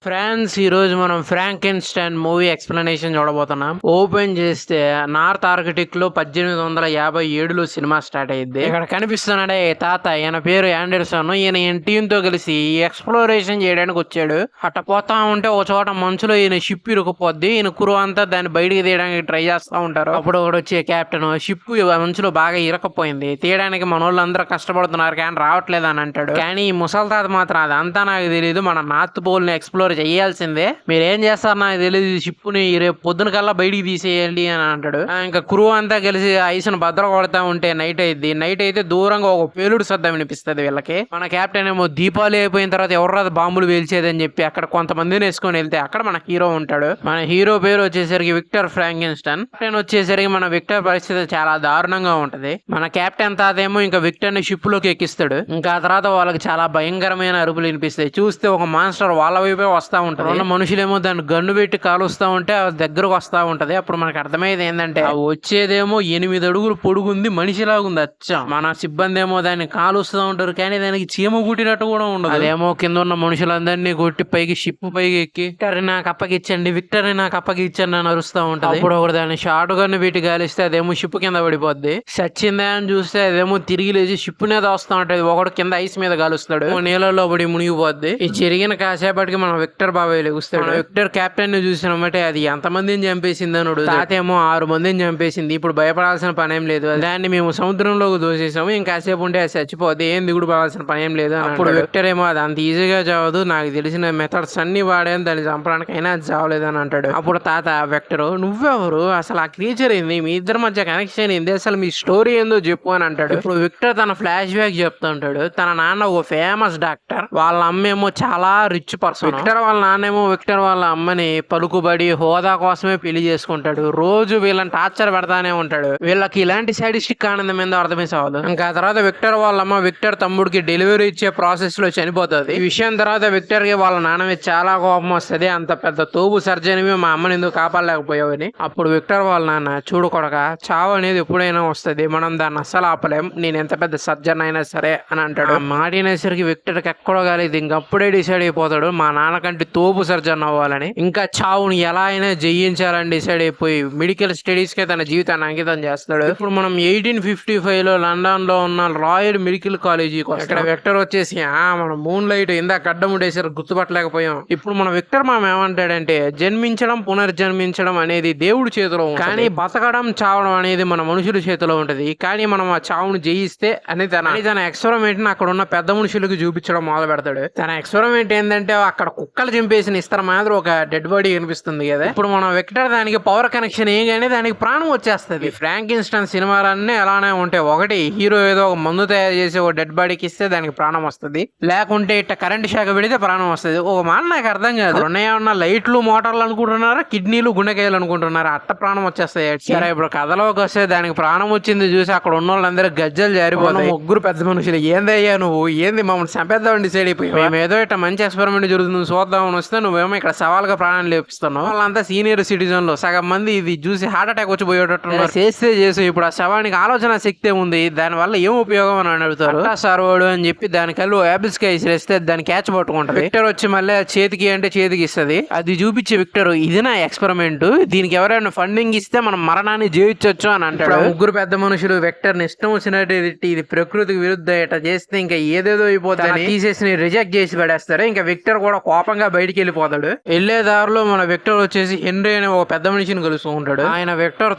France ఈ రోజు మనం ఫ్రాంకెన్స్టైన్ మూవీ ఎక్స్ప్లెనేషన్ చూడబోతున్నాం. ఓపెన్ చేస్తే నార్త్ ఆర్కిటిక్ లో 1857లో సినిమా స్టార్ట్ అయ్యింది. ఇక్కడ కనిపిస్తున్నాడే తాత, ఈయన పేరు యాండర్సన్. ఈయన టీమ్ తో కలిసి ఎక్స్ప్లోరేషన్ చేయడానికి వచ్చాడు. అట్ట పోతా ఉంటే ఒక చోట మంచులో ఈయన షిప్ ఇరుకుపోద్ది. ఈయన కురు అంతా దాన్ని బయటికి తీయడానికి ట్రై చేస్తా ఉంటారు. అప్పుడు ఒకటి వచ్చే కెప్టెన్, షిప్ మంచులో బాగా ఇరకపోయింది, తీయడానికి మన వాళ్ళు అందరూ కష్టపడుతున్నారు కానీ రావట్లేదు అని అంటాడు. కానీ ఈ ముసలి తాత మాత్రం అదంతా నాకు తెలియదు, మన నార్త్ పోల్ ని ఎక్స్ప్లోర్ చేయాల్సిందే, మీరు ఏం చేస్తారు నాకు తెలియదు, షిప్ ని రేపు పొద్దున కల్లా బయటికి తీసేయండి అని అంటాడు. ఇంకా క్రూ అంతా కలిసి ఐస్ను భద్ర కొడతా ఉంటే నైట్ అయింది. నైట్ అయితే దూరంగా ఒక పేలుడు శబ్దం వినిపిస్తుంది వీళ్ళకి. మన కెప్టెన్ ఏమో దీపాలు అయిపోయిన తర్వాత ఎవరు బాంబులు పేల్చేదని చెప్పి అక్కడ కొంతమందిని వేసుకొని వెళ్తే అక్కడ మన హీరో ఉంటాడు. మన హీరో పేరు వచ్చేసరికి విక్టర్ ఫ్రాంకెన్స్టైన్. కెప్టెన్ వచ్చేసరికి మన విక్టర్ పరిస్థితి చాలా దారుణంగా ఉంటది. మన కెప్టెన్ తాతేమో ఇంకా విక్టర్ ని షిప్ లోకి ఎక్కిస్తాడు. ఇంకా ఆ తర్వాత వాళ్ళకి చాలా భయంకరమైన అరుపులు వినిపిస్తాయి. చూస్తే ఒక మాన్స్టర్ వాళ్ళ వైపే వస్తా ఉంటది. ఉన్న మనుషులేమో దాన్ని గన్ను పెట్టి కాలుస్తా ఉంటే దగ్గరకు వస్తా ఉంటది. అప్పుడు మనకు అర్థమయ్యేది ఏంటంటే వచ్చేదేమో 8 అడుగులు పొడుగుంది, మనిషిలాగా ఉంది అచ్చం. మన సిబ్బంది ఏమో దాన్ని కాలుస్తూ ఉంటారు కానీ దానికి చీమ కుట్టినట్టు కూడా ఉండదు. అదేమో కింద ఉన్న మనుషులందరినీ కొట్టి పైకి షిప్ పైకి ఎక్కి విక్టరీ నాకు అప్పగిచ్చండి, విక్టరీ నాకు అప్పగిచ్చండి అని అరుస్తూ ఉంటది. అప్పుడు ఒకటి దాన్ని షార్ట్ గన్ను పెట్టి గాలిస్తే అదేమో షిప్ కింద పడిపోద్ది. సచ్చిందా అని చూస్తే అదేమో తిరిగి లేచి షిప్ మీద వస్తా ఉంటది. ఒకడు కింద ఐస్ మీద గాలుస్తాడు, నీళ్ళలో పడి మునిగిపోద్ది. ఈ జరిగిన కాసేపటికి మనం విక్టర్ బాబాయ్ లెగుస్తాడు. విక్టర్ కెప్టెన్ ని చూసినామంటే అది ఎంతమందిని చంపేసింది అని తాతేమో 6 మందిని చంపేసింది. ఇప్పుడు భయపడాల్సిన పని ఏం లేదు, దాన్ని మేము సముద్రంలోకి దోసేసాము, ఇంకాసేపు ఉంటే అది చచ్చిపోద్ది, ఏం దిగుడు పడాల్సిన పని ఏం లేదు. అప్పుడు విక్టర్ ఏమో అది అంత ఈజీగా చావదు, నాకు తెలిసిన మెథడ్స్ అన్ని వాడాను దాన్ని చంపడానికైనా అది చావలేదు అని అంటాడు. అప్పుడు తాత విక్టర్ నువ్వెవరు, అసలు ఆ క్రీచర్ ఏంది, మీ ఇద్దరి మధ్య కనెక్షన్ ఏంది, అసలు మీ స్టోరీ ఏందో చెప్పు అని అంటాడు. ఇప్పుడు విక్టర్ తన ఫ్లాష్ బ్యాక్ చెప్తా ఉంటాడు. తన నాన్న ఓ ఫేమస్ డాక్టర్, వాళ్ళ అమ్మేమో చాలా రిచ్ పర్సన్. విక్టర్ వాళ్ళ నాన్నేమో విక్టర్ వాళ్ళ అమ్మని పలుకుబడి హోదా కోసమే పెళ్లి చేసుకుంటాడు. రోజు వీళ్ళని టార్చర్ పెడతానే ఉంటాడు. వీళ్ళకి ఇలాంటి సైడిస్టిక్ ఆనందం ఏందో అర్థమే సావదు. ఇంకా ఆ తర్వాత విక్టర్ వాళ్ళ అమ్మ విక్టర్ తమ్ముడికి డెలివరీ ఇచ్చే ప్రాసెస్ లో చనిపోతుంది. ఈ విషయం తర్వాత విక్టర్ కి వాళ్ళ నాన్న మీద చాలా కోపం వస్తుంది. అంత పెద్ద తోపు సర్జన్ మా అమ్మని ఎందుకు కాపాడలేకపోయావని. అప్పుడు విక్టర్ వాళ్ళ నాన్న, చూడు కొడక, చావు అనేది ఎప్పుడైనా వస్తుంది, మనం దాన్ని అస్సలు ఆపలేం, నేను ఎంత పెద్ద సర్జన్ అయినా సరే అని అంటాడు. మాటినేసరికి విక్టర్ కి ఎక్కడో కాలేదు, ఇంకప్పుడే డిసైడ్ అయిపోతాడు మా నాన్న కంటే తోపు సర్జన్ అవ్వాలని. ఇంకా చావుని ఎలా అయినా జయించాలని డిసైడ్ అయిపోయి మెడికల్ స్టడీస్ కే తన జీవితాన్ని అంకితం చేస్తాడు. ఇప్పుడు మనం 1855లో లండన్ లో ఉన్న రాయల్ మెడికల్ కాలేజీ ఇక్కడ విక్టర్ వచ్చేసి మన మూన్ లైట్ ఇందాక అడ్డముడేసారు గుర్తుపట్టలేకపోయాం. ఇప్పుడు మన విక్టర్ మామ ఏమంటాడంటే జన్మించడం పునర్జన్మించడం అనేది దేవుడి చేతిలో ఉంది, కానీ బతకడం చావడం అనేది మన మనుషుల చేతిలో ఉంటది. కానీ మనం ఆ చావును జయిస్తే అని తన ఎక్స్పెరిమెంట్ ని అక్కడ ఉన్న పెద్ద మనుషులకు చూపించడం మొదలు పెడతాడు. తన ఎక్స్పెరిమెంట్ ఏంటంటే అక్కడ కుక్కలు చంపేసిన ఇస్తర మాదిరి ఒక డెడ్ బాడీ కనిపిస్తుంది కదా. ఇప్పుడు మనం విక్టర్ దానికి పవర్ కనెక్షన్ ఏగానే దానికి ప్రాణం వచ్చేస్తుంది. ఫ్రాంకెన్స్టైన్ సినిమాలన్నీ అలానే ఉంటాయి. ఒకటి హీరో ఏదో ఒక మందు తయారు చేసి ఒక డెడ్ బాడీకి ఇస్తే దానికి ప్రాణం వస్తుంది, లేకుంటే ఇట్లా కరెంట్ షాక్ పెడితే ప్రాణం వస్తుంది. ఒక మాట నాకు అర్థం కాదు, ఉన్నాయన్నా లైట్లు మోటార్లు అనుకుంటున్నారా, కిడ్నీలు గుండెకాయలు అనుకుంటున్నారా, అట్ట ప్రాణం వచ్చేస్తాయి. సరే ఇప్పుడు కథలోకి వస్తే దానికి ప్రాణం వచ్చింది చూసి అక్కడ ఉన్న వాళ్ళందరూ గజ్జలు జారిపోయి ముగ్గురు పెద్ద మనుషులు, ఏందయ్యా నువ్వు, ఏంది మమ్మల్ని చంపేద్దామని డిసైడ్ అయిపోయి, మేము ఏదో ఇట్లా మంచి ఎక్స్పెరిమెంట్ జరుగుతుంది చూద్దామని వస్తే నువ్వేమో ఇక్కడ సవాల్గా ప్రాణాలు లేపిస్తున్నావు. వాళ్ళంతా సీనియర్ సిటిజన్ లో సగం మంది ఇది చూసి హార్ట్ అటాక్ వచ్చి పోయేటట్టు చేస్తే చేసి ఇప్పుడు ఆ శవానికి ఆలోచన శక్తి ఉంది, దాని వల్ల ఏం ఉపయోగం అని అడుగుతారు. సార్ వాడు అని చెప్పి దాని కళ్ళు యాపిల్స్ కి ఇసిరేస్తే దాన్ని క్యాచ్ పట్టుకుంటది. విక్టర్ వచ్చి మళ్ళీ చేతికి అంటే చేతికి ఇస్తుంది. అది చూపించి విక్టర్ ఇది నా ఎక్స్పెరిమెంట్, దీనికి ఎవరైనా ఫండింగ్ ఇస్తే మనం మరణాన్ని జయించవచ్చు అని అంటాడు. ముగ్గురు పెద్ద మనుషులు విక్టర్ ని ఇష్టం వచ్చినట్టు ఇది ప్రకృతికి విరుద్ధ ఇట్లా చేస్తే ఇంకా ఏదేదో అయిపోతాయని తీసేసి రిజెక్ట్ చేసి పడేస్తారు. ఇంకా విక్టర్ కూడా కోపంగా బయటికి వెళ్ళిపోతాడు. వెళ్లే దారిలో మన విక్టర్ వచ్చేసి హెన్రీ అనే ఒక పెద్ద మనిషిని కలుస్తూ ఉంటాడు. ఆయన విక్టర్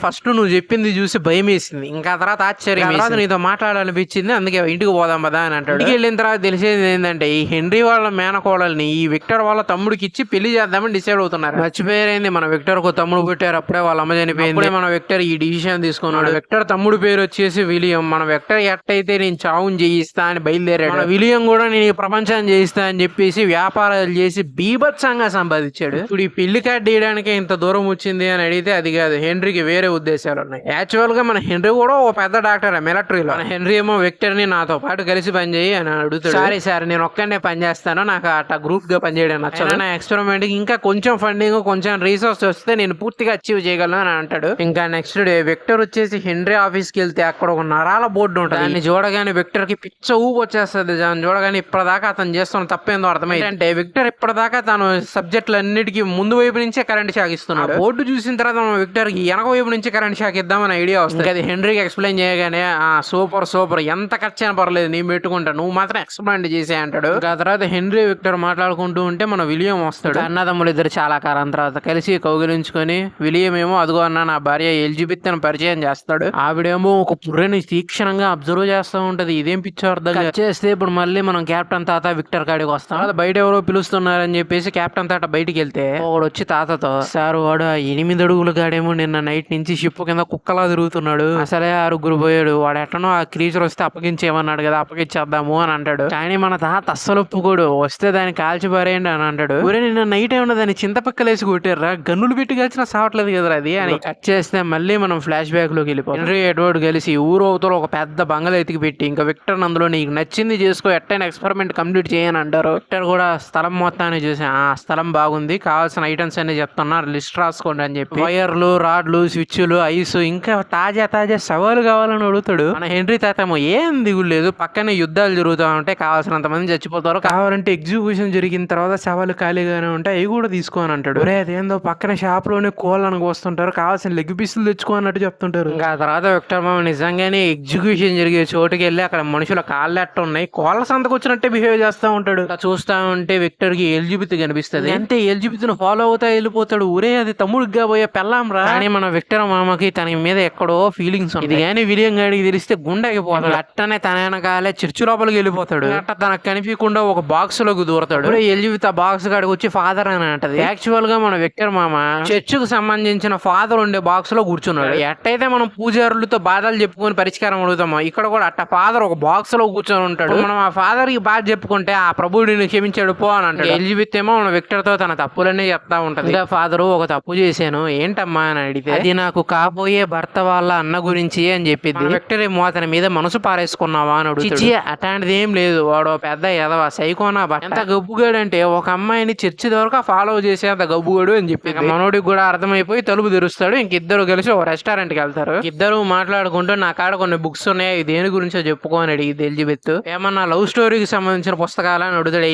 ఫస్ట్ నువ్వు చెప్పింది చూసి భయం వేసింది, ఇంకా తర్వాత ఆశ్చర్యం, తర్వాత నీతో మాట్లాడాలనిపించింది, అందుకే ఇంటికి పోదాం పదా అని అంటాడు. ఇంటికి వెళ్ళిన తర్వాత తెలిసేది ఏంటంటే ఈ హెన్రీ వాళ్ళ మేనకోడల్ని ఈ విక్టర్ వాళ్ళ తమ్ముడికి ఇచ్చి పెళ్లి చేద్దామని డిసైడ్ అవుతున్నారు. మర్చిపోయారైంది మన విక్టర్ కు తమ్ముడు పుట్టారు, అప్పుడే వాళ్ళ అమ్మ చనిపోయింది. మన విక్టర్ ఈ డిసిషన్ తీసుకున్నాడు. విక్టర్ తమ్ముడు పేరు వచ్చేసి విలియం. మన విక్టర్ ఎట్టయితే నేను చావుని జయిస్తా అని బయలుదేరాడు. మన విలియం కూడా నేను ప్రపంచాన్ని జయిస్తా అని చెప్పేసి వ్యాపారాలు చేసి బీభత్సంగా సంపాదించాడు. ఇప్పుడు ఈ పెళ్లి కార్డు తీయడానికి ఇంత దూరం వచ్చింది అని అడిగితే అది కాదు, హెన్రీకి వేరే ఉద్దేశాలు ఉన్నాయి. యాక్చువల్ గా మన హెన్రీ కూడా ఓ పెద్ద డాక్టర్ మిలిటరీలో. మన హెన్రీ ఏమో విక్టర్ ని నాతో పాటు కలిసి పనిచేయి అని అడుగుతాడు. సారీ నేను ఒక్కనే పని చేస్తాను, నాకు అట్లా గ్రూప్ గా పనిచేయడం నచ్చదు, నా ఎక్స్పెరిమెంట్ ఇంకా కొంచెం ఫండింగ్ కొంచెం రీసోర్స్ వస్తే నేను పూర్తిగా అచీవ్ చేయగలను అని అంటాడు. ఇంకా నెక్స్ట్ డే విక్టర్ వచ్చేసి హెన్రీ ఆఫీస్ కి వెళ్తే అక్కడ ఒక నరాల బోర్డు ఉంటుంది. దాన్ని చూడగానే విక్టర్ కి పిచ్చ ఊపు వచ్చేస్తుంది. దాన్ని చూడగానే ఇప్పటిదాకా అతను చేస్తున్న తప్పేందో అర్థమైందంటే విక్టర్ ఇప్పటిదాకా తను సబ్జెక్టులన్నిటికీ ముందు వైపు నుంచే కరెంట్ షాక్ ఇస్తున్నాడు. బోర్డు చూసిన తర్వాత మనం విక్టర్ కి వెనక వైపు నుంచి కరెంట్ షాక్ ఇద్దామని ఐడియా వస్తుంది. అది హెన్రీకి ఎక్స్ప్లెయిన్ చేయగానే సూపర్ ఎంత ఖర్చు అయినా పర్లేదు నేను పెట్టుకుంటా, నువ్వు మాత్రం ఎక్స్ప్లెయిన్ చేసే అంటాడు. ఆ తర్వాత హెన్రీ విక్టర్ మాట్లాడుకుంటూ ఉంటే మన విలియం వస్తాడు. అన్నదమ్ములు ఇద్దరు చాలా కాలం తర్వాత కలిసి కౌగిలించుకొని విలియం ఏమో అదిగో అన్న నా భార్య ఎలిజబెత్ అని పరిచయం చేస్తాడు. ఆవిడేమో ఒక పుర్రెని తీక్షణంగా అబ్జర్వ్ చేస్తూ ఉంటది. ఇదేం పిచ్చో అర్థం చేస్తే ఇప్పుడు మళ్ళీ మనం కెప్టెన్ తాత విక్టర్ కాడికి వస్తాం. బయట ఎవరో పిలుస్తున్నారని చెప్పేసి కెప్టెన్ తాత బయటికి వెళ్తే వాడు వచ్చి తాతతో, సార్ వాడు 8 అడుగులు గాడేమో నిన్న నైట్ నుంచి షిప్ కింద కుక్కలా తిరుగుతున్నాడు, అసలే 6 పోయాడు, వాడు ఎట్టనో ఆ క్రీచర్ వస్తే అప్పగించేమన్నాడు కదా అప్పగించేద్దాము అని అంటాడు. కానీ మన తాత అస్సలు ఒప్పుకోడు, వస్తే దాన్ని కాల్చి పారేయండి అని అంటాడు. ఊరే నిన్న నైట్ ఏమన్నా దాన్ని చింతపక్కలేసి కొట్టారా, గన్నులు పెట్టి కాల్చిన సావట్లేదు కదా అది అని కట్ చేస్తే మళ్ళీ మనం ఫ్లాష్ బ్యాక్ లోకి వెళ్ళిపోతాం. హెన్రీ ఎడ్వర్డ్ కలిసి ఊరు అవతల ఒక పెద్ద బంగళ ఎతికి పెట్టి ఇంకా విక్టర్ అందులో నీకు నచ్చింది చేసుకో, ఎట్టైనా ఎక్స్పెరిమెంట్ కంప్లీట్ చేయని అంటారు. విక్టర్ కూడా స్థలం మొత్తాన్ని చూసి ఆ స్థలం బాగుంది, కావాల్సిన ఐటమ్స్ అన్ని చెప్తున్నారు, లిస్ట్ రాసుకోండి అని చెప్పి వైర్లు, రాడ్లు, స్విచ్లు, ఐస్ ఇంకా తాజా సవాలు కావాలని అడుగుతాడు. మన హెన్రీ తాతేమో ఏం దిగులేదు, పక్కనే యుద్ధాలు జరుగుతూ ఉంటే కావాల్సినంత మంది చచ్చిపోతారు, కావాలంటే ఎగ్జిక్యూషన్ జరిగిన తర్వాత సవాలు ఖాళీగానే ఉంటాయి అవి కూడా తీసుకో అని అంటాడు. అదేందో పక్కన షాప్ లోనే కోళ్ళను కోస్తుంటారు, కావాల్సిన లెగ్ పీసులు తెచ్చుకో అన్నట్టు చెప్తుంటారు. ఇంకా ఆ తర్వాత విక్టర్ మామ నిజంగానే ఎగ్జిక్యూషన్ జరిగే చోటుకి వెళ్ళి అక్కడ మనుషుల కాళ్ళు ఎట్ట ఉన్నాయి కోళ్ళ సంతకు వచ్చినట్టే బిహేవ్ చేస్తూ ఉంటాడు. చూస్తా ఉంటే విక్టర్ కి ఎలిజబెత్ కనిపిస్తుంది. అంటే ఎలిజబెత్ ను ఫాలో అవుతా వెళ్ళిపోతాడు. ఊరే అది తమ్ముడిగా పోయే పెళ్ళాం రా. కానీ మన విక్టర్ మామకి తన మీద ఎక్కడో ఫీలింగ్స్ ఇది కానీ విలియం గాడికి తెలిస్తే గుండెకిపోతాడు. అట్టనే తన వెనకాలే చర్చి లోపలికి వెళ్ళిపోతాడు. అట్ట తనకు కనిపించకుండా ఒక బాక్స్ లోకి దూరతాడు. ఎలిజబెత్ ఆ బాక్స్ కాడికి వచ్చి ఫాదర్ అని అంటది. యాక్చువల్ గా మన విక్టర్ మామ చర్చికి సంబంధించిన ఫాదర్ ఉండే బాక్స్ లో కూర్చున్నాడు. ఎట్టయితే మనం పూజారులతో బాధలు చెప్పుకొని పరిష్కారం అడుగుతామో ఇక్కడ కూడా అట్ట ఫాదర్ ఒక బాక్స్ లో కూర్చొని ఉంటాడు. మనం ఆ ఫాదర్ కి బాధ చెప్పుకుంటే ఆ ప్రభుడిని క్షమించాడు పో అని అంటాడు. ఎలిజబెత్ ఏమో మన విక్టర్ తో తన తప్పులన్నీ చెప్తా ఉంటది. ఇంకా ఫాదర్ ఒక తప్పు చేశాను ఏంటమ్మా అని అడిగితే అది నాకు కాబోయే భర్త వాళ్ళ అన్న గురించి అని చెప్పింది. విక్టర్ ఏమో అతని మీద మనసు పారేసుకున్నావా అని అడుగుతాడు. అట్లాంటిది ఏం లేదు, వాడు పెద్ద ఎదవ సైకోనా ఎంత గబ్బుగాడు అంటే ఒక అమ్మాయిని చర్చి వరకు ఫాలో చేసే అంత గబ్బుగాడు అని చెప్పింది. మనోడికి కూడా అర్థమైపోయి తలుపు తెరుస్తాడు. ఇంకిద్దరు కలిసి ఒక రెస్టారెంట్ కి వెళ్తారు. ఇద్దరు మాట్లాడుకుంటూ నా కాడ కొన్ని బుక్స్ ఉన్నాయి దేని గురించో చెప్పుకో అని అడిగింది ఎలిజబెత్. ఏమన్నా లవ్ స్టోరీకి సంబంధించిన పుస్తకాలని అడుగుతాడు.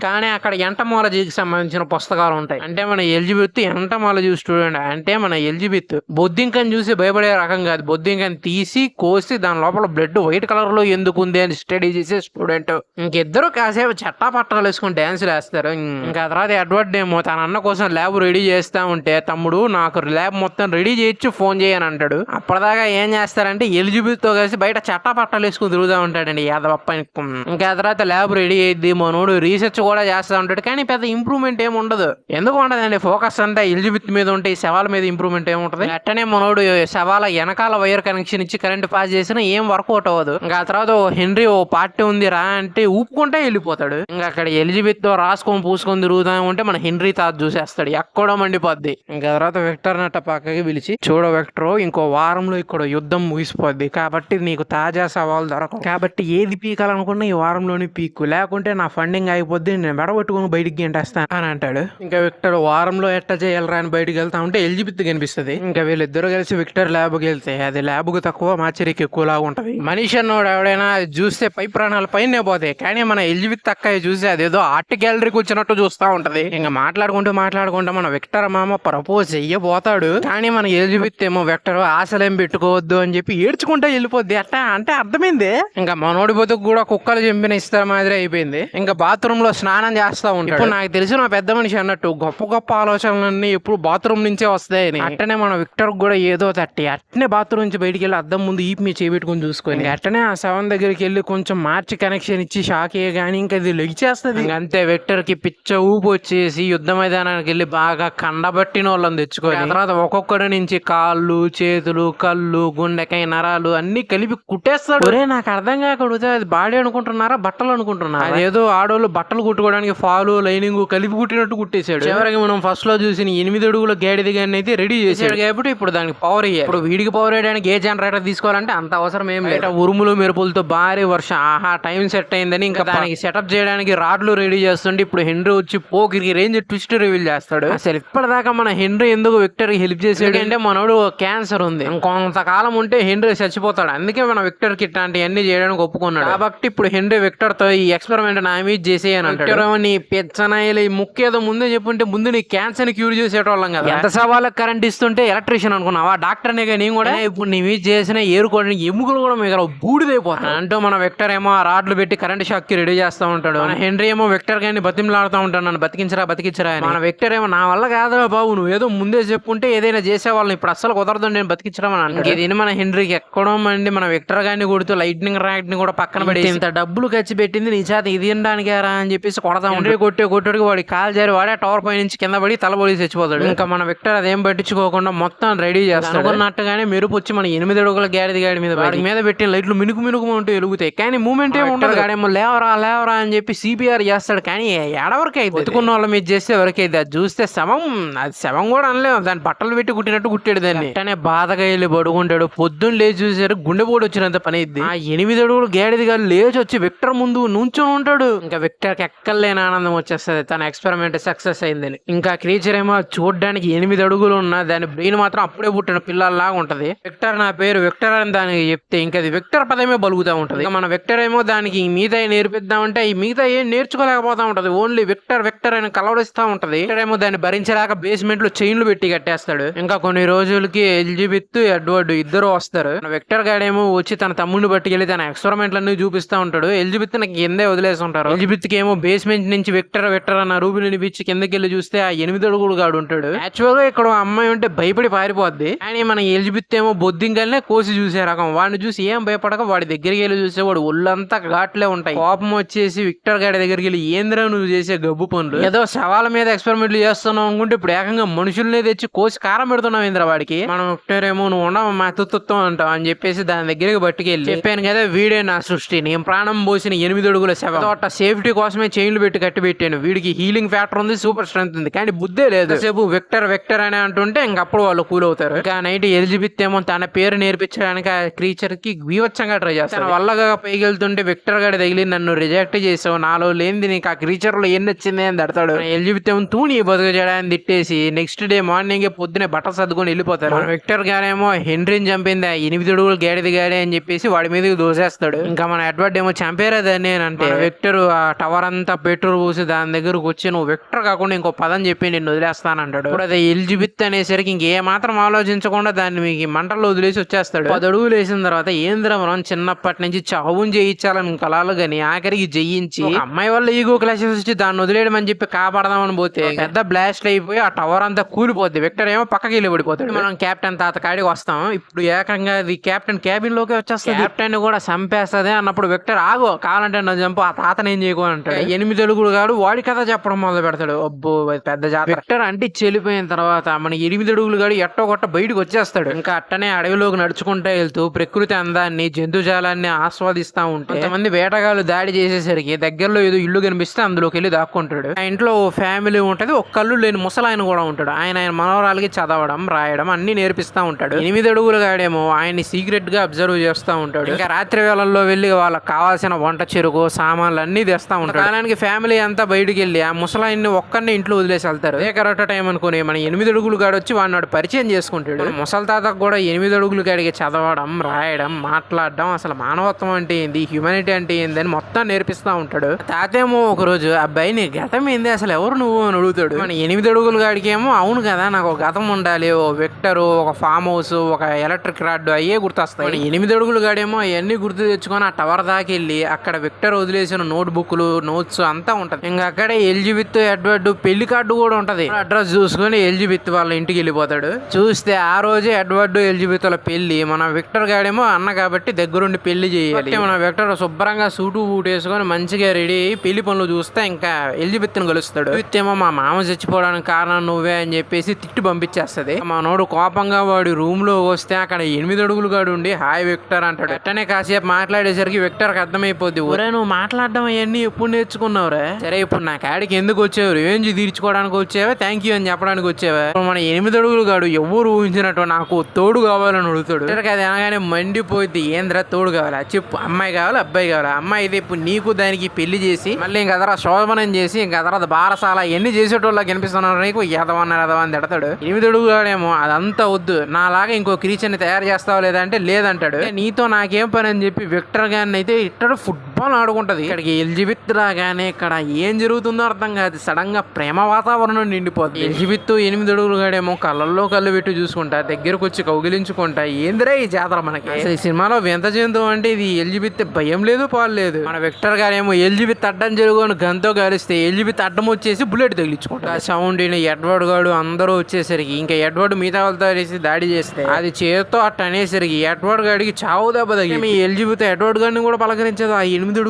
కానీ అక్కడ ఎంటమాలజీకి సంబంధించిన పుస్తకాలు ఉంటాయి. అంటే మన ఎలిజబెత్ ఎంటమాలజీ స్టూడెంట్. అంటే మన ఎలిజబెత్ బొద్దింకని చూసి భయపడే రకం కాదు, బొద్దింకని తీసి కోసి దాని లోపల బ్లడ్ వైట్ కలర్ లో ఎందుకు ఉంది అని స్టడీ చేసే స్టూడెంట్. ఇంకిద్దరు కాసేపు చట్టా పట్టాలు వేసుకుని డాన్సులు వేస్తారు. ఇంకా తర్వాత ఎడ్వర్డ్ ఏమో తన అన్న కోసం ల్యాబ్ రెడీ చేస్తా ఉంటే తమ్ముడు నాకు ల్యాబ్ మొత్తం రెడీ చేయొచ్చు ఫోన్ చేయని అంటాడు. అప్పటిదాకా ఏం చేస్తారంటే ఎలిజబెత్ తో కలిసి బయట చట్టా పట్టాలు వేసుకుని తిరుగుతూ ఉంటాడండి యాదవప్ప. ఇంకా తర్వాత ల్యాబ్ రెడీ అయ్యింది, మనోడు రీసెర్చ్ కూడా చేస్తూ ఉంటాడు. కానీ పెద్ద ఇంప్రూవ్మెంట్ ఏమి ఉండదు. ఎందుకు ఉండదండి, ఫోకస్ అంతా ఎలిజబెత్ మీద ఉంటే ఈ శవాల మీద ఇంప్రూవ్మెంట్ ఏముంటది. అట్టనే మనోడు శవాల వెనకాల వైర్ కనెక్షన్ ఇచ్చి కరెంట్ పాస్ చేసినా ఏం వర్కౌట్ అవ్వదు. ఇంకా తర్వాత హెన్రీ ఓ పార్టీ ఉంది రా అంటే ఊపుకుంటే వెళ్ళిపోతాడు. ఇంకా అక్కడ ఎలిజబెత్ తో రాసుకొని పూసుకొని తిరుగుతా ఉంటే మన హెన్రీ తాత చూసేస్తాడు, ఎక్కడో మండిపోద్ది. ఇంకా తర్వాత విక్టర్ నట్ట పక్కకి పిలిచి చూడ విక్టర్ ఇంకో వారంలో ఇక్కడ యుద్ధం ముగిసిపోద్ది కాబట్టి నీకు తాజా సవాలు దొరకవు, కాబట్టి ఏది పీకాలనుకున్నా ఈ వారంలోనే పీక్కు, లేకుంటే నా ఫండింగ్ అయిపోద్ది నేను మెడబట్టుకుని బయటికి గంటేస్తాను అని అంటాడు. ఇంకా విక్టర్ వారంలో ఎట్ట చేయాలరా అని బయటకు వెళ్తా ఉంటే ఎలిజబెత్ కనిపిస్తుంది. ఇంకా వీళ్ళిద్దరు కలిసి విక్టర్ ల్యాబ్కి వెళ్తే అది ల్యాబ్కు తక్కువ మాచరికి ఎక్కువలాగా ఉంటది. మనిషి అన్నోడు ఎవడైనా అది చూస్తే పై ప్రాణాల పైనే పోతాయి. కానీ మన ఎలిజబెత్ అక్కయ్య చూసి అదేదో ఆర్ట్ గ్యాలరీకి వచ్చినట్టు చూస్తా ఉంటది. ఇంకా మాట్లాడుకుంటూ మన విక్టర్ మామ ప్రపోజ్ చెయ్యబోతాడు. కానీ మన ఎలిజబెత్ ఏమో విక్టర్ ఆశలేం పెట్టుకోవద్దు అని చెప్పి ఏడ్చుకుంటా వెళ్ళిపోద్ది. అట్టా అంటే అర్థమైంది. ఇంకా మనోడి బతుకు కూడా కుక్కలు చంపిన ఇస్తారు మాదిరి అయిపోయింది. ఇంకా బాత్రూమ్ లో స్నానం చేస్తా ఉంటాడు. ఇప్పుడు నాకు తెలిసిన పెద్ద మనిషి అన్నట్టు గొప్ప ఆలోచనలన్నీ ఇప్పుడు బాత్రూమ్ నుంచే వస్తాయని. అట్టనే మన విక్టర్ కూడా ఏదో తట్టి అట్టనే బాత్రూమ్ నుంచి బయటికి వెళ్ళి అద్దం ముందు ఈపి మీద చేపెట్టుకుని చూసుకొని అట్టనే ఆ శవం దగ్గరికి వెళ్ళి కొంచెం మార్చి కనెక్షన్ ఇచ్చి షాక్ అయ్యే గానీ ఇంకా ఇది లెగిచేస్తుంది. అంతే విక్టర్ కి పిచ్చ ఊపు వచ్చేసి యుద్ధ మైదానానికి వెళ్ళి బాగా కండబట్టిన వాళ్ళని తెచ్చుకొని తర్వాత ఒక్కొక్కడి నుంచి కాళ్ళు, చేతులు, కళ్ళు, గుండెకాయ నరాలు అన్ని కలిపి కుట్టేస్తాడు. ఒరే నాకు అర్థం కాకూడదు అది బాడీ అనుకుంటున్నారా బట్టలు అనుకుంటున్నారా? అదేదో ఆడోళ్ళు బట్టలు కుట్టుకోవడానికి ఫాలు లైనింగ్ కలిపి కుట్టినట్టు కుట్టేశాడు. చివరికి మనం ఫస్ట్ లో చూసిన 8 అడుగుల గాడిద గాని అయితే రెడీ చేశాడు కాబట్టి ఇప్పుడు దానికి పవర్ అయ్యాడు. ఇప్పుడు వీడికి పవర్ వేయడానికి ఏ జనరేటర్ తీసుకోవాలంటే అంత అవసరం ఏం లేదు. ఉరుములు మెరుపులతో భారీ వర్షం ఆహా టైం సెట్ అయిందని ఇంకా దానికి సెటప్ చేయడానికి రాడ్లు రెడీ చేస్తుంటే ఇప్పుడు హెన్రీ వచ్చి పోకిరికి రేంజ్ ట్విస్ట్ రివీల్ చేస్తాడు. అసలు ఇప్పటిదాకా మన హెన్రీ ఎందుకు విక్టర్ కి హెల్ప్ చేసాడు అంటే మనోడు క్యాన్సర్ ఉంది, కొంతకాలం ఉంటే హెన్రీ చచ్చిపోతాడు. అందుకే మన విక్టర్ కి ఇట్లాంటివన్నీ చేయడానికి ఒప్పుకున్నాడు. కాబట్టి ఇప్పుడు హెన్రీ విక్టర్ తో ఈ ఎక్స్పెరిమెంట్ నా మీద చేసి అని అంటాడు. నీ పెచ్చనాయలు ఈ ముక్కేదో ముందే చెప్పుంటే ముందు నీ క్యాన్సర్ ని క్యూర్ చేసేటోళ్ళం కదా. ఎంత సవాళ్ళకి కరెంట్ ఇస్తుంటే ఎలక్ట్రీషియన్ అనుకున్నావా, డాక్టర్నే నేను కూడా. ఇప్పుడు నీ మీద చేసిన ఏరుకోవడానికి ఎముకలు కూడా మీకు బూడిదైపోతాయి అంటూ మన విక్టర్ ఏమో ఆ రాడ్లు పెట్టి కరెంట్ షాక్ కి రెడీ చేస్తా ఉంటాడు. మన హెన్రీ ఏమో విక్టర్ గారిని బతిమలాడుతూ ఉంటాడు, నన్ను బతికించరా అని. మన విక్టర్ ఏమో నా వల్ల కాదురా బాబు, నువ్వు ఏదో ముందే చెప్పుంటే ఏదైనా చేసేవాళ్ళని, ఇప్పుడు అసలు కుదరదు నేను బతికించడం అని అంటే. ఇది మన హెన్రీకి ఎక్కడో మండి మన విక్టర్ గారిని కొడుతూ లైట్నింగ్ రాడ్ ని కూడా పక్కన పడి ఇంత డబ్బులు ఖర్చు పెట్టింది నీ చేత ఇది తినడానికి అని చెప్పేసి కొడతా ఉంటే కొట్టేటికి వాడి కాలు జారి వాడే టవర్ పై నుంచి కింద పడి తలబొడి చచ్చిపోతాడు. ఇంకా మన విక్టర్ అదేం పట్టించుకోకుండా మొత్తం రెడీ చేస్తాడు. అనుకున్నట్టుగానే మెరుపు వచ్చి మన 8 అడుగుల గాడి మీద వాడి మీద పెట్టిన లైట్లు మినుకు ఉంటూ వెలుగుతాయి, కానీ మూమెంట్ ఏమి ఉండదు. గాడేమో లేవరా అని చెప్పి సిపిఆర్ చేస్తాడు, కానీ ఎడవరకు అయితే బతుకున్న వాళ్ళ మీద చేస్తే ఎవరికైతే అది చూస్తే శవం కూడా అనలేము, దాన్ని బట్టలు పెట్టి కుట్టినట్టు కుట్టాడు. దాన్ని అనే బాధగా వెళ్ళి పడుకుంటాడు. పొద్దున్న లేచి చూసారు గుండెపోటు వచ్చినంత పని అయింది. ఆ 8 అడుగులు గాడిది గారు లేచి వచ్చి విక్టర్ ముందు నుంచొని ఉంటాడు. ఇంకా విక్టర్ కి ఎక్కలేని ఆనందం వచ్చేస్తుంది, తన ఎక్స్పెరిమెంట్ సక్సెస్ అయిందని. ఇంకా క్రీచర్ ఏమో చూడడానికి 8 అడుగులు ఉన్నా దాని బ్రెయిన్ మాత్రం అప్పుడే పుట్టిన పిల్లల్లాగా ఉంటది. విక్టర్ నా పేరు విక్టర్ అని దానికి చెప్తే ఇంకా అది విక్టర్ పదమే బలుగుతా ఉంటది. మన విక్టర్ ఏమో దానికి మిగతా నేర్పిద్దామంటే ఈ మిగతా ఏం నేర్చుకోలేకపోతా ఉంటది, ఓన్లీ విక్టర్ అని కలవడిస్తా ఉంటది. విక్టర్ ఏమో దాన్ని భరించలేక బేస్మెంట్ లో చైన్లు పెట్టి కట్టేస్తాడు. ఇంకా కొన్ని రోజులకి ఎలిజబెత్ ఎడ్వర్డ్ ఇద్దరు వస్తారు. విక్టర్ గాడేమో వచ్చి తన తమ్ముడిని పట్టుకెళ్లి తన ఎక్స్పెరిమెంట్లన్నీ చూపిస్తా ఉంటాడు. ఎలిజబెత్ నాకు కిందే వదిలేసి ఉంటారు. ఎలిజబెత్ కి ఏమో బేస్మెంట్ నుంచి విక్టర్ అన్న రూపి వినిపించి కిందకి వెళ్ళి చూస్తే ఆ 8 అడుగులు గాడు ఉంటాడు. యాక్చువల్ గా ఇక్కడ అమ్మాయి ఉంటే భయపడి పారిపోద్ది, కానీ మన ఎలిజబెత్ ఏమో బొద్దింకల్నే కోసి చూసే రకం. వాడిని చూసి ఏం భయపడక వాడి దగ్గరికి వెళ్ళి చూసే వాడు ఒళ్ళంతా ఘాట్లే ఉంటాయి. కోపం వచ్చేసి విక్టర్ గాడి దగ్గరికి వెళ్ళి ఏంద్రా నువ్వు చేసే గబ్బు పనులు, ఏదో శవాల మీద ఎక్స్పెరిమెంట్లు చేస్తున్నావు అనుకుంటే ఇప్పుడు ఏకంగా మనుషుల్నే తెచ్చి కోసి కారం పెడుతున్నావు ఇంద్ర వాడికి. మనం విక్టర్ ఏమో నువ్వు ఉండవు మా తుత్తుత్వం అంటావు అని చెప్పేసి దాని దగ్గరికి పట్టుకెళ్ళి చెప్పాను కదా వీడే నా సృష్టి, నేను ప్రాణం పోసిన 8 అడుగుల శవం, సేఫ్టీ కోసమే చైన్లు పెట్టి కట్టి పెట్టాను, వీడికి హీలింగ్ ఫ్యాక్టర్ ఉంది, సూపర్ స్ట్రెంత్ ఉంది, కానీ బుద్ధే లేదు. సేపు విక్టర్ అని అంటుంటే ఇంకప్పుడు వాళ్ళు కూల్ అవుతారు. ఇంకా నైట్ ఎలిజబెత్ ఏమో తన పేరు నేర్పించడానికి ఆ క్రీచర్ కి వివచ్చంగా ట్రై చేస్తాను. తన వల్లగా పైకి వెళ్తుంటే విక్టర్ గాడి తగిలి నన్ను రిజెక్ట్ చేసావు, నాలో లేనిది నీకు ఆ క్రీచర్ లో ఏం నచ్చింది అని తడతాడు. ఎలిజబెత్ ఏమో తూని బతుకు చేయడానికి తిట్టేసి నెక్స్ట్ డే మార్నింగ్ పొద్దునే బట్టలు సర్దుకొని వెళ్ళిపోతారు. విక్టర్ గారేమో హెన్రీని చంపింది 8 అడుగులు గాడిది గాడే అని చెప్పేసి వాడి మీదకి దోసేస్తాడు. ఇంకా మన ఎడ్వర్డ్ ఏమో చంపేరా దాన్ని అంటే విక్టర్ ఆ టవర్ అంతా పెట్రోల్ పోసి దాని దగ్గరకు వచ్చి నువ్వు విక్టర్ కాకుండా ఇంకో పదం చెప్పి నేను వదిలేస్తానంటాడు. ఇప్పుడు అది ఎలిజబెత్ అనేసరికి ఇంకే మాత్రం ఆలోచించకుండా దాన్ని మీకు మంటల్లో వదిలేసి వచ్చేస్తాడు. 10 అడుగులు వేసిన తర్వాత ఏంద్ర మనం చిన్నప్పటి నుంచి చావుని చేయించాలని కలాలు గాని ఆఖరికి జయించి అమ్మాయి వల్ల ఈగో క్లాసెస్ వచ్చి దాన్ని వదిలేయడం అని చెప్పి కాపాడదామని పోతే పెద్ద బ్లాస్ట్ అయిపోయి ఆ టవర్ అంతా కూలిపోద్ది. విక్టర్ ఏమో పక్కకి వెళ్ళి పడిపోతాడు. మనం కెప్టెన్ తాత కాడికి వస్తాం. ఇప్పుడు ఏకంగా అది కెప్టెన్ క్యాబిన్ లోకి వచ్చేస్తుంది. కెప్టెన్ కూడా చంపేస్తుంది అన్నప్పుడు విక్టర్ ఆగో కావాలంటే నా చంపు ఆ తాతను ఏం చేయకు అంటాడు. 8 అడుగులు కాడు వాడి కథ చెప్పడం మొదలు పెడతాడు. అబ్బో పెద్ద జాతర. విక్టర్ అంటే చెల్లిపోయిన తర్వాత మన 8 అడుగులు కాడు ఎట్టో కొట్ట బయటకు వచ్చేస్తాడు. ఇంకా అట్టనే అడవిలోకి నడుచుకుంటూ వెళ్తూ ప్రకృతి అందాన్ని జంతుజాలాన్ని ఆస్వాదిస్తా ఉంటే కొంతమంది వేటగాళ్ళు దాడి చేసేసరికి దగ్గరలో ఏదో ఇల్లు కనిపిస్తే అందులోకి వెళ్ళి దాక్కుంటాడు. ఆ ఇంట్లో ఓ ఫ్యామిలీ ఉంటది, ఒక కళ్ళు లేని ముసలాయన కూడా ఉంటాడు. ఆయన మనవరాలకి చదవడం రాయడం అన్ని నేర్పిస్తా ఉంటాడు. 8 అడుగులు గాడేమో ఆయన్ని సీక్రెట్ గా అబ్జర్వ్ చేస్తా ఉంటాడు. ఇంకా రాత్రి వేళల్లో వెళ్ళి వాళ్ళకి కావాల్సిన వంట చెరుకు సామాన్లు అన్ని తెస్తా ఉంటాడు. కాలానికి ఫ్యామిలీ అంతా బయటికి వెళ్ళి ఆ ముసలాయన్ని ఒక్కరిని ఇంట్లో వదిలేసి వెళ్తారు. అదే కరెక్ట్ టైం అనుకుని మన 8 అడుగులు గాడు వచ్చి వాడిని పరిచయం చేసుకుంటాడు. ముసలి తాతకు కూడా 8 అడుగులు గాడికి చదవడం రాయడం మాట్లాడడం అసలు మానవత్వం అంటే ఏంది, హ్యూమానిటీ అంటే ఏంది అని మొత్తం నేర్పిస్తా ఉంటాడు. తాతేమో ఒక రోజు అబ్బాయి నీ గతం ఏంది అసలు ఎవరు నువ్వు అని అడుగుతాడు. మన 8 అడుగులు గాడికి ఏమో అవును కదా నాకు ఒక గతం ఉండాలి, ఓ విక్టర్ ఒక ఫామ్ హౌస్ ఒక ఎలక్ట్రిక్ రాడ్ అయ్యే గుర్తొస్తాయి. 8 అడుగులు గాడేమో అవన్నీ గుర్తు తెచ్చుకొని ఆ టవర్ దాకా వెళ్ళి అక్కడ విక్టర్ వదిలేసిన నోట్ బుక్లు నోట్స్ అంతా ఉంటది. ఇంకా అక్కడే ఎలిజబెత్ ఎడ్వర్డ్ పెళ్లి కార్డు కూడా ఉంటది. అడ్రస్ చూసుకొని ఎలిజబెత్ వాళ్ళ ఇంటికి వెళ్ళిపోతాడు. చూస్తే ఆ రోజే ఎడ్వర్డ్ ఎలిజబెత్ వాళ్ళ పెళ్లి. మన విక్టర్ గాడేమో అన్న కాబట్టి దగ్గరుండి పెళ్లి చేయాలి. మన విక్టర్ శుభ్రంగా సూటు బూట్ వేసుకొని మంచిగా రెడీ అయ్యి పెళ్లి పనులు చూస్తే ఇంకా ఎలిజబెత్ ని కలుస్తాడు. ఏమో మా మామ చచ్చిపోవడానికి కారణం నువ్వే అని చెప్పేసి తిట్టి పంపించేస్తది. మా నోడు కోపంగా వాడి రూమ్ లో వస్తే అక్కడ 8 అడుగులు గాడు ఉండి హాయ్ విక్టర్ అంటాడు. అట్టనే కాసేపు మాట్లాడేసరికి విక్టర్ కి అర్థమైపోద్ది, ఒరే నువ్వు మాట్లాడడం అవన్నీ ఎప్పుడు నేర్చుకున్నావురా? సరే ఇప్పుడు నా కాడికి ఎందుకు వచ్చావు, రివెంజ్ తీర్చుకోవడానికి వచ్చావా థ్యాంక్ యూ అని చెప్పడానికి వచ్చావా? మన 8 అడుగులు గాడు ఎవరు ఊహించినట్టు నాకు తోడు కావాలని అడుగుతాడు. అది అనగానే మండిపోయింది, ఏంద్రా తోడు కావాలా చెప్పు, అమ్మాయి కావాలా అబ్బాయి కావాలా? అమ్మాయి అయితే ఇప్పుడు నీకు దానికి పెళ్లి చేసి మళ్ళీ ఇంక అదరా శోభనం చేసి ఇంక అదరా బారసాల ఎన్ని చేసేటోళ్ళ కనిపిస్తున్నారు నీకు ఎదవన్నారు ఎదవని తిడతాడు. 8 అడుగుగాడేమో అదంతా వద్దు నాలాగా ఇంకో క్రీచర్ ని తయారు చేస్తావా లేదంటే లేదంటాడు. నీతో నాకేం పని అని చెప్పి విక్టర్ గారిని అయితే ఇట్టడు ఫుట్బాల్ ఆడుకుంటది. ఇక్కడికి ఎలిజబెత్ రాగానే ఇక్కడ ఏం జరుగుతుందో అర్థం కాదు. సడన్ గా ప్రేమ వాతావరణం నిండిపోతుంది. ఎలిజబెత్ 8 అడుగులు గాడేమో కళ్ళల్లో కళ్ళు పెట్టి చూసుకుంటా, దగ్గరకు వచ్చి కౌగిలించుకుంటా. ఏందిరా ఈ జాతర మనకి. అసలు ఈ సినిమాలో వింత జంతువు అంటే ఇది ఎలిజబెత్. భయం లేదు పాలు లేదు. మన విక్టర్ గారేమో ఎలిజబెత్ అడ్డం జరుగుని గంతో కలిస్తే ఎలిజబెత్ అడ్డం వచ్చేసి బుల్లెట్ తగిలించుకుంటా. సౌండ్ ఎడ్వర్డ్ గాడు అందరూ వచ్చేసరికి ఇంకా ఎడ్వర్డ్ మిగతా వాళ్ళతో వేసి దాడి చేస్తే అది చేత్తో అట్ట అనేసరికి ఎడ్వర్డ్ గాడికి చావు దెబ్బ తగిలి మీ ఎలిజబెత్ ఎడ్వర్డ్ గాడిని కూడా పలకరించదు. ఆ 8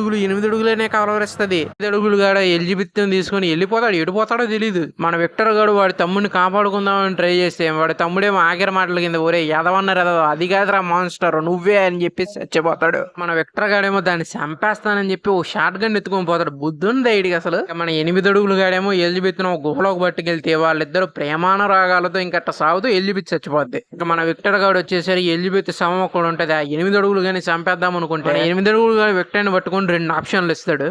అడుగులనే కలవరిస్తుంది. 8 అడుగులు గాడ ఎలిజబెత్ తీసుకుని వెళ్ళిపోతాడు. ఎడిపోతాడో తెలియదు. మన విక్టర్ గాడు వాడి తమ్ముడిని కాపాడుకుందామని ట్రై చేస్తే వాడి తమ్ముడేమో ఆఖరి మాటల కింద ఒరే ఎదవన్నారు ఎదవ అది కాదురా మాన్స్టర్ నువ్వే అని చెప్పి చచ్చిపోతాడు. మన విక్టర్ గాడేమో దాన్ని చంపేస్తానని చెప్పి ఓ షార్ట్ గన్ ఎత్తుకొని పోతాడు. బుద్ధుంది ఐడికి అసలు. మన 8 అడుగులు గాడేమో ఎలిజబెత్ ను గుహలోకి పట్టుకెళ్తే వాళ్ళిద్దరు ప్రేమానురాగాలతో ఇంకట్ట సాగుతూ ఎలిజబెత్ చచ్చిపోద్ది. ఇంకా మన విక్టర్ గాడు వచ్చేసరికి ఎలిజబెత్ శవం కూడా ఉంటది. ఆ 8 అడుగులు గాని చంపేద్దాం అనుకుంటే 8 అడుగులు గాని విక్టర్ని పట్టుకుని 2 ఆప్షన్లు ఇస్తాడు.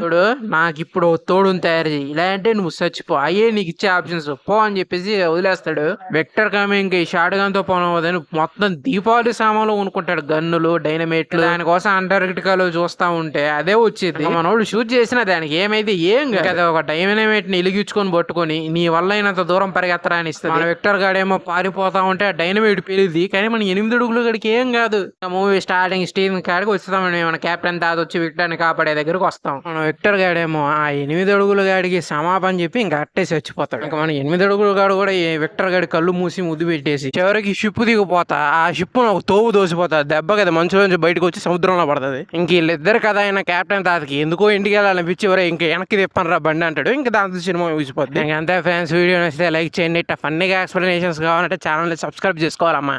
నాకు ఇప్పుడు తోడుని తయారు చేయి, ఇలా అంటే నువ్వు చచ్చిపో, అయ్యే నీకు ఇచ్చే ఆప్షన్స్ పో అని చెప్పేసి వదిలేస్తాడు. విక్టర్ కామె ఇంకా ఈ షార్ట్ గన్ తో పోనవద్దని మొత్తం దీపావళి సామాన్లు కొనుక్కుంటాడు. గన్నులు, డైనమైట్లు. దానికోసం అంటార్కిటికాలో చూస్తా ఉంటే అదే వచ్చేది. మనోడు షూట్ చేసిన దానికి ఏమైతే ఏం కాదు. ఒక డైనమైట్ ని ఎలిగించుకొని పట్టుకొని నీ వల్ల అయినంత దూరం పరిగెత్తరా అని ఇస్తుంది. మన విక్టర్ గాడేమో పారిపోతా ఉంటే ఆ డైనమైట్ పెరిగింది. కానీ మన 8 అడుగులు గడికి ఏం కాదు. మూవీ స్టార్టింగ్ స్టీవెన్ కాడికి వస్తామని మన కెప్టెన్ తాత వచ్చి విక్టర్ ని కాపాడే దగ్గరకు వస్తాం. మన విక్టర్ గాడేమో ఆ 8 అడుగుల గాడికి సమాపని చెప్పి ఇంకా అట్టేసి చచ్చిపోతాడు. ఇంకా మన 8 అడుగుల గాడు కూడా ఈ విక్టర్ గాడి కళ్ళు మూసి ముద్దు పెట్టేసి చివరికి షిప్ దిగిపోతా ఆ షిప్ ఒక తోవు దోసిపోతా. దెబ్బ కదా మంచులోంచి బయటకు వచ్చి సముద్రంలో పడుతుంది. ఇంక వీళ్ళిద్దరు కదా అయిన కెప్టెన్ తాతకి ఎందుకో ఇంటికి వెళ్ళాలనిపించి ఎవరో ఇంకా వెనక్కి తిప్పనరా బండి అంటాడు. ఇంకా దాంతో సినిమా ఊసిపోద్ది. ఇంకా అంతే ఫ్రెండ్స్, వీడియో నచ్చితే లైక్ చేయండి. ఇట్లా ఫన్నీగా ఎక్స్ప్లెనేషన్స్ కావాలంటే ఛానల్ సబ్స్క్రైబ్ చేసుకోవాలమ్మా.